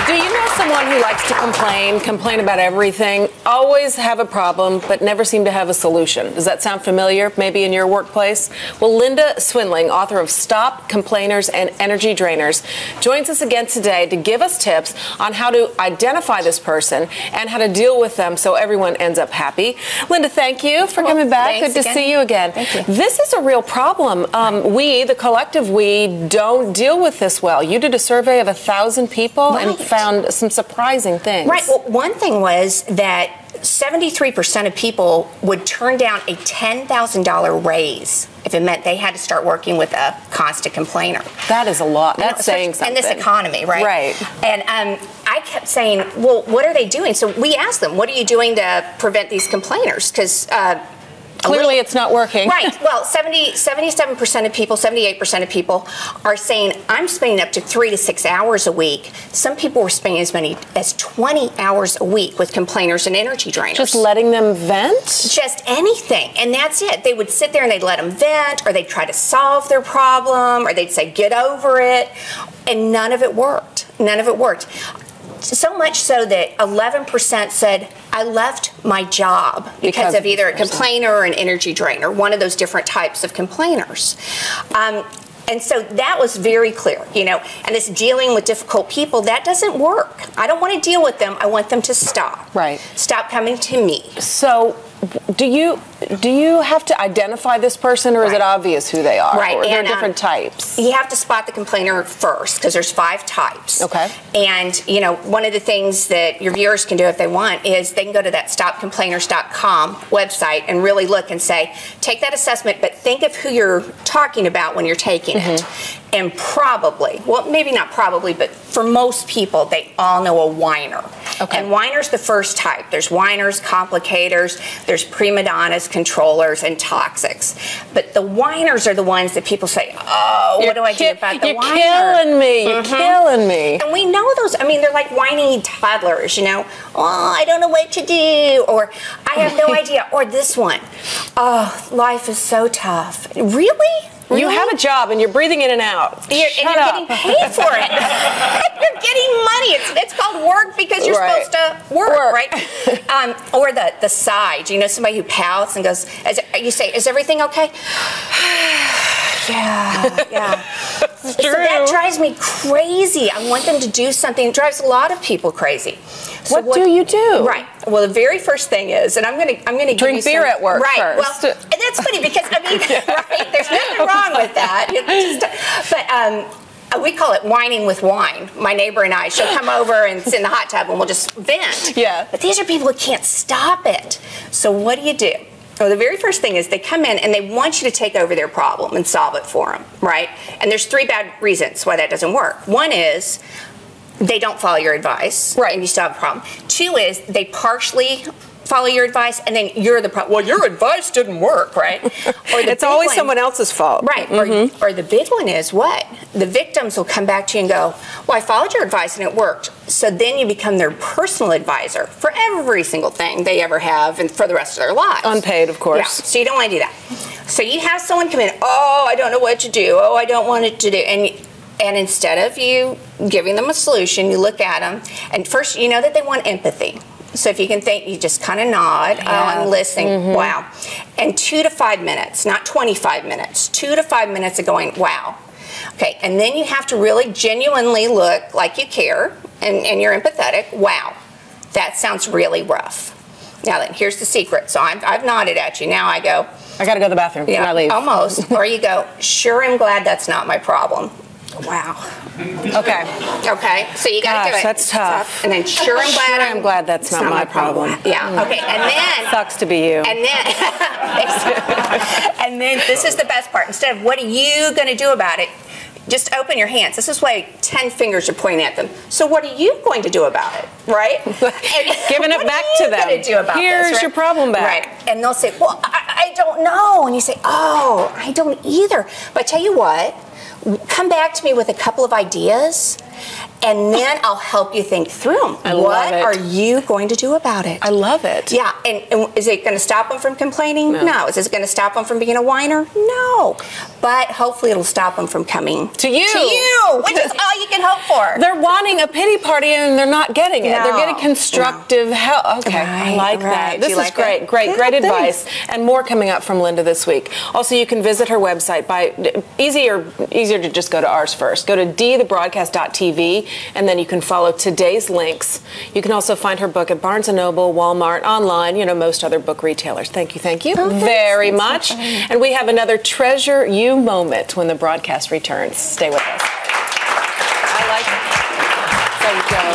Do you know someone who likes to complain about everything, always have a problem, but never seem to have a solution? Does that sound familiar, maybe in your workplace? Well, Linda Swindling, author of Stop Complainers and Energy Drainers, joins us again today to give us tips on how to identify this person and how to deal with them so everyone ends up happy. Linda, thank you for coming back. Good to see you again. Thank you. This is a real problem. We, the collective we, don't deal with this well. You did a survey of 1,000 people and found some surprising things. Right. Well, one thing was that 73% of people would turn down a $10,000 raise if it meant they had to start working with a constant complainer. That is a lot. That's saying something. In this economy, right? Right. And I kept saying, well, what are they doing? So we asked them, what are you doing to prevent these complainers? Because clearly it's not working. Right. Well, 77% of people, 78% of people are saying, I'm spending up to 3 to 6 hours a week. Some people were spending as many as 20 hours a week with complainers and energy drainers. Just letting them vent? Just anything. And that's it. They would sit there and they'd let them vent, or they'd try to solve their problem, or they'd say, get over it. And none of it worked. None of it worked. So much so that 11% said, I left my job because of either a complainer or an energy drainer, one of those different types of complainers. And so that was very clear, you know, and this dealing with difficult people, that doesn't work. I don't want to deal with them. I want them to stop. Right. Stop coming to me. So do you have to identify this person, or is it obvious who they are? Right. Or are there different types? You have to spot the complainer first, because there's 5 types. Okay. And, you know, one of the things that your viewers can do if they want is they can go to that stopcomplainers.com website and really look and say, take that assessment, but think of who you're talking about when you're taking it. And probably, well, maybe not probably, but for most people, they all know a whiner. Okay. And whiners the first type. There's whiners, complicators, there's prima donnas, controllers, and toxics. But the whiners are the ones that people say, oh, what do I do about the whiner? You're killing me. You're killing me. And we know those. I mean, they're like whiny toddlers, you know. Oh, I don't know what to do. Or I have no idea. Or this one. Oh, life is so tough. Really? Really? You have a job and you're breathing in and out. You're getting paid for it. You're getting money. It's called work because you're supposed to work, right? Or the side. You know, somebody who pouts and goes, you say, is everything okay? Yeah. That's true. So that drives me crazy. I want them to do something. It drives a lot of people crazy. So what do you do? Right. Well, the very first thing is, and I'm gonna drink beer at work right. first. Well, and that's funny because I mean, right? There's nothing wrong with that. But we call it whining with wine. My neighbor and I, she'll come over and sit in the hot tub and we'll just vent. Yeah. But these are people who can't stop it. So what do? Well, the very first thing is they come in and they want you to take over their problem and solve it for them, right? And there's 3 bad reasons why that doesn't work. One is they don't follow your advice, right? And you still have a problem. 2 is they partially follow your advice, and then you're the problem. Well, your advice didn't work, right? Or it's always someone else's fault. Right. Or the big one is what? The victims will come back to you and go, well, I followed your advice and it worked. So then you become their personal advisor for every single thing they ever have and for the rest of their lives. Unpaid, of course. Yeah. So you don't want to do that. So you have someone come in, oh, I don't know what to do. Oh, I don't want it to do. And instead of you giving them a solution, you look at them, and first you know that they want empathy. So if you can think, you just kind of nod, oh, I'm listening, wow. And 2 to 5 minutes, not 25 minutes, 2 to 5 minutes of going, wow. Okay, and then you have to really genuinely look like you care and you're empathetic. Wow, that sounds really rough. Now then, here's the secret. So I've nodded at you. Now I go, I got to go to the bathroom. Yeah, I leave. Almost. Or you go, sure, I'm glad that's not my problem. Wow. Okay. So you got to do it. That's tough. And then sure, I'm glad that's not my problem. Yeah. Okay. And then sucks to be you. And then and then this is the best part. Instead of what are you going to do about it, just open your hands. This is why 10 fingers are pointing at them. So what are you going to do about it, right? And giving it back to them. What are you going to do about this? Here's your problem back. Right. And they'll say, well, I don't know. And you say, oh, I don't either. But I tell you what, come back to me with a couple of ideas, and then I'll help you think through them. What are you going to do about it? I love it. Yeah, and is it going to stop them from complaining? No. Is it going to stop them from being a whiner? No. But hopefully it'll stop them from coming to you. To you, which is all you can hope for? They're wanting a pity party and they're not getting it. No. They're getting constructive help. Okay, I like that. This is great. Great advice. And more coming up from Linda this week. Also, you can visit her website easier to just go to ours first. Go to dthebroadcast.tv and then you can follow today's links. You can also find her book at Barnes & Noble, Walmart, online, most other book retailers. Thank you very much. And we have another Treasure You moment when the broadcast returns. Stay with us. I like it. So go.